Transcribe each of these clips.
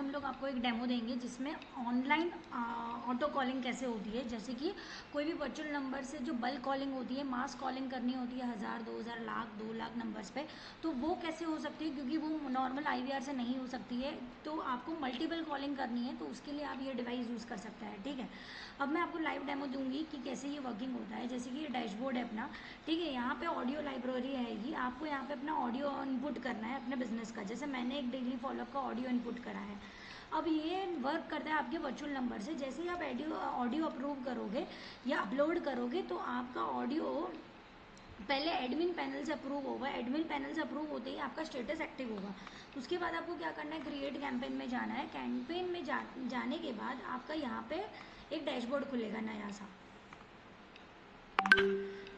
हम लोग आपको एक डेमो देंगे जिसमें ऑनलाइन ऑटो कॉलिंग कैसे होती है। जैसे कि कोई भी वर्चुअल नंबर से जो बल्क कॉलिंग होती है, मास कॉलिंग करनी होती है 1000, 2000, लाख, 2 लाख नंबर्स पे, तो वो कैसे हो सकती है, क्योंकि वो नॉर्मल IVR से नहीं हो सकती है। तो आपको मल्टीपल कॉलिंग करनी है, तो उसके लिए आप ये डिवाइस यूज़ कर सकते हैं। ठीक है, अब मैं आपको लाइव डेमो दूंगी कि कैसे ये वर्किंग होता है। जैसे कि ये डैशबोर्ड है अपना, ठीक है, यहाँ पे ऑडियो लाइब्रेरी है। आपको यहाँ पे अपना ऑडियो इनपुट करना है अपने बिजनेस का। जैसे मैंने एक डेली फॉलोअप का ऑडियो इनपुट करा है। अब ये वर्क करता है आपके वर्चुअल नंबर से। जैसे ही आप ऑडियो अप्रूव करोगे या अपलोड करोगे तो आपका ऑडियो पहले एडमिन पैनल से अप्रूव होगा। एडमिन पैनल से अप्रूव होते ही आपका स्टेटस एक्टिव होगा। उसके बाद आपको क्या करना है, क्रिएट कैंपेन में जाना है। कैंपेन में जाने के बाद आपका यहाँ पे एक डैशबोर्ड खुलेगा नया सा।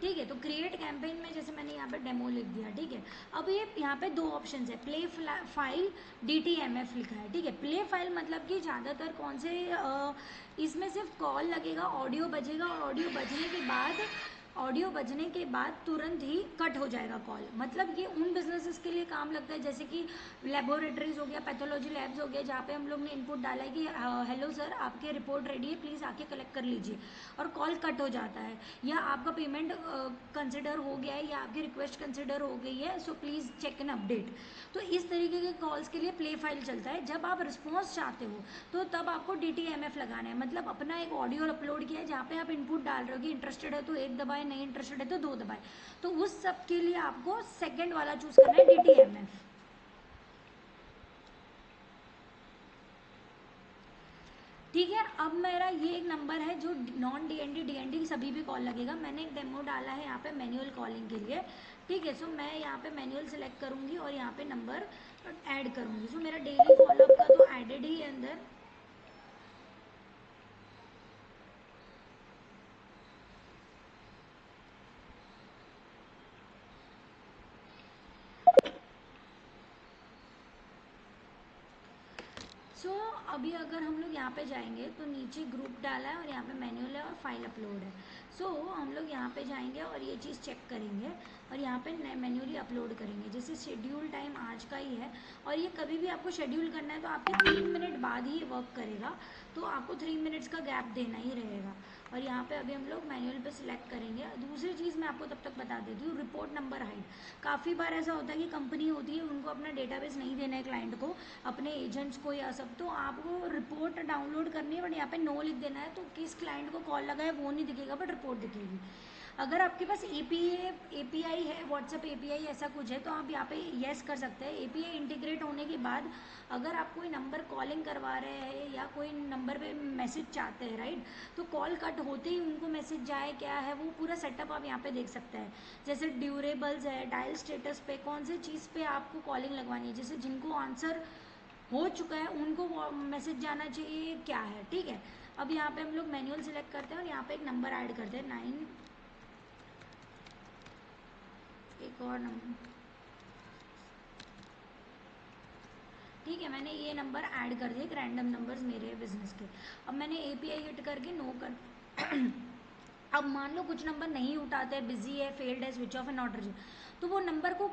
ठीक है, तो क्रिएट कैंपेन में जैसे मैंने यहाँ पे डेमो लिख दिया। ठीक है, अब ये यहाँ पे दो ऑप्शंस है, प्ले फाइल, DTMF लिखा है। ठीक है, प्ले फाइल मतलब कि ज़्यादातर कौन से इसमें सिर्फ कॉल लगेगा, ऑडियो बजेगा और ऑडियो बजने के बाद तुरंत ही कट हो जाएगा कॉल। मतलब ये उन बिजनेसेस के लिए काम लगता है जैसे कि लेबोरेटरीज हो गया, पैथोलॉजी लैब्स हो गया, जहाँ पे हम लोग ने इनपुट डाला है कि हेलो सर, आपके रिपोर्ट रेडी है, प्लीज़ आके कलेक्ट कर लीजिए, और कॉल कट हो जाता है। या आपका पेमेंट कंसिडर हो गया है या आपकी रिक्वेस्ट कंसिडर हो गई है, so please check an update. तो इस तरीके के कॉल्स के लिए प्ले फाइल चलता है। जब आप रिस्पॉन्स चाहते हो तो तब आपको DTMF लगाना है। मतलब अपना एक ऑडियो अपलोड किया है जहाँ पे आप इनपुट डाल रहे हो कि इंटरेस्टेड है तो 1 दबाए, नहीं इंटरेस्टेड है तो 2 दबाए। तो उस सब के लिए आपको सेकेंड वाला चूज करना है, DTMF। ठीक है, अब मेरा ये एक नंबर है जो नॉन DND DND सभी भी कॉल लगेगा। मैंने एक डेमो डाला है यहाँ पे मैनुअल कॉलिंग के लिए। ठीक है, सो मैं यहाँ पे मैनुअल सेलेक्ट करूँगी और यहाँ पे नंबर ऐड करूँगी। सो मेरा डेली फॉलोअप का तो एडेड ही है अंदर। सो अभी अगर हम लोग यहाँ पे जाएंगे तो नीचे ग्रुप डाला है और यहाँ पे मैनुअल है और फाइल अपलोड है। सो हम लोग यहाँ पे जाएंगे और ये चीज़ चेक करेंगे और यहाँ पे मैन्युअली अपलोड करेंगे। जैसे शेड्यूल टाइम आज का ही है और ये कभी भी आपको शेड्यूल करना है तो आपके 3 मिनट बाद ही वर्क करेगा, तो आपको 3 मिनट्स का गैप देना ही रहेगा। और यहाँ पे अभी हम लोग मैनुअल पे सिलेक्ट करेंगे। दूसरी चीज़ मैं आपको तब तक बता देती हूँ, रिपोर्ट नंबर हाइड। काफ़ी बार ऐसा होता है कि कंपनी होती है, उनको अपना डेटाबेस नहीं देना है क्लाइंट को, अपने एजेंट्स को या सब, तो आपको रिपोर्ट डाउनलोड करनी है बट यहाँ पे नो लिख देना है, तो किस क्लाइंट को कॉल लगा है वो नहीं दिखेगा बट रिपोर्ट दिखेगी। अगर आपके पास API है, व्हाट्सएप API ऐसा कुछ है, तो आप यहाँ पे येस कर सकते हैं। API इंटीग्रेट होने के बाद अगर आप कोई नंबर कॉलिंग करवा रहे हैं या कोई नंबर पे मैसेज चाहते हैं, राइट, तो कॉल कट होते ही उनको मैसेज जाए क्या है वो पूरा सेटअप आप यहाँ पे देख सकते हैं। जैसे ड्यूरेबल्स है, डायल स्टेटस पे कौन सी चीज़ पे आपको कॉलिंग लगवानी है, जैसे जिनको आंसर हो चुका है उनको मैसेज जाना चाहिए क्या है। ठीक है, अब यहाँ पे हम लोग मैनुअल सिलेक्ट करते हैं और यहाँ पे एक नंबर ऐड करते हैं 9, एक और नंबर। ठीक है, मैंने ये नंबर ऐड कर दिए, रैंडम नंबर्स मेरे बिजनेस के। अब मैंने API हिट करके नो कर अब मान लो कुछ नंबर नहीं उठाते, बिजी है, फेल्ड है, स्विच ऑफ है, नॉट रिसीव, तो वो नंबर को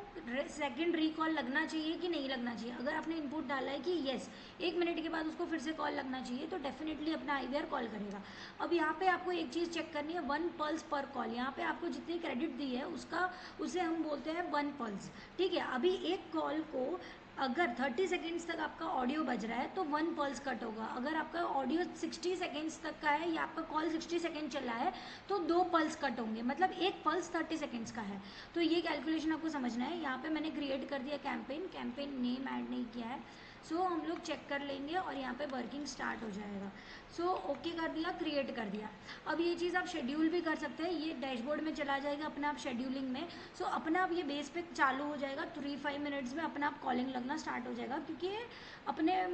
सेकंड रिकॉल लगना चाहिए कि नहीं लगना चाहिए। अगर आपने इनपुट डाला है कि येस, 1 मिनट के बाद उसको फिर से कॉल लगना चाहिए, तो डेफिनेटली अपना IVR कॉल करेगा। अब यहाँ पे आपको एक चीज़ चेक करनी है, 1 पल्स पर कॉल। यहाँ पे आपको जितनी क्रेडिट दी है उसका, उसे हम बोलते हैं 1 पल्स। ठीक है, अभी एक कॉल को अगर 30 सेकेंड्स तक आपका ऑडियो बज रहा है तो 1 पल्स कट होगा। अगर आपका ऑडियो 60 सेकेंड्स तक का है या आपका कॉल 60 सेकेंड चला है तो 2 पल्स कट होंगे, मतलब एक पल्स 30 सेकेंड्स का है। तो ये कैलकुलेशन आपको समझना है। यहाँ पे मैंने क्रिएट कर दिया कैंपेन नेम ऐड नहीं किया है। सो हम लोग चेक कर लेंगे और यहाँ पे वर्किंग स्टार्ट हो जाएगा। सो ओके कर दिया, क्रिएट कर दिया। अब ये चीज़ आप शेड्यूल भी कर सकते हैं, ये डैशबोर्ड में चला जाएगा अपने आप शेड्यूलिंग में। सो अपना आप ये बेस पे चालू हो जाएगा, 3-5 मिनट्स में अपना आप कॉलिंग लगना स्टार्ट हो जाएगा, क्योंकि ये अपने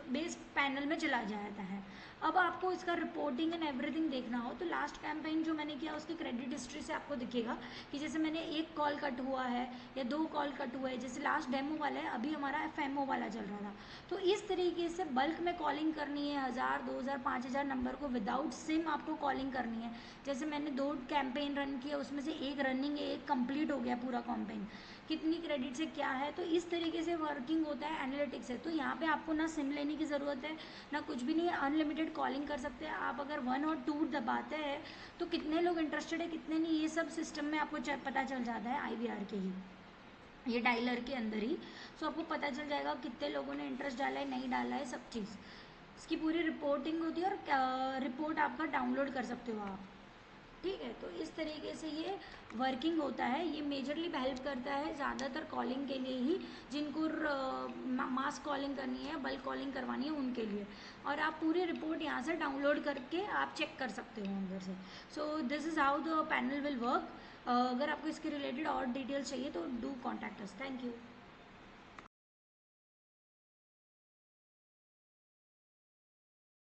बेस पैनल में चला जाता है। अब आपको इसका रिपोर्टिंग एंड एवरीथिंग देखना हो तो लास्ट कैंपेन जो मैंने किया उसकी क्रेडिट हिस्ट्री से आपको दिखेगा कि जैसे मैंने 1 कॉल कट हुआ है या 2 कॉल कट हुआ है। जैसे लास्ट डेमो वाला है, अभी हमारा FMO वाला चल रहा था। तो इस तरीके से बल्क में कॉलिंग करनी है, 1000, 2000, 5000 नंबर को विदाउट सिम आपको कॉलिंग करनी है। जैसे मैंने 2 कैंपेन रन किया, उसमें से एक रनिंग है, एक कंप्लीट हो गया पूरा कैंपेन। कितनी क्रेडिट से क्या है, तो इस तरीके से वर्किंग होता है एनालिटिक्स है। तो यहाँ पे आपको ना सिम लेने की ज़रूरत है ना कुछ भी नहीं है, अनलिमिटेड कॉलिंग कर सकते हैं आप। अगर 1 और 2 दबाते हैं तो कितने लोग इंटरेस्टेड है कितने नहीं, ये सब सिस्टम में आपको पता चल जाता है IVR के ही, ये डायलर के अंदर ही। सो आपको पता चल जाएगा कितने लोगों ने इंटरेस्ट डाला है नहीं डाला है सब चीज़, इसकी पूरी रिपोर्टिंग होती है और रिपोर्ट आपका डाउनलोड कर सकते हो आप। ठीक है, तो इस तरीके से ये वर्किंग होता है। ये मेजरली हेल्प करता है ज़्यादातर कॉलिंग के लिए ही, जिनको मास कॉलिंग करनी है, बल्क कॉलिंग करवानी है उनके लिए। और आप पूरी रिपोर्ट यहाँ से डाउनलोड करके आप चेक कर सकते हो अंदर से। So this is how the panel will work. अगर आपको इसके रिलेटेड और डिटेल्स चाहिए तो do contact us. Thank you.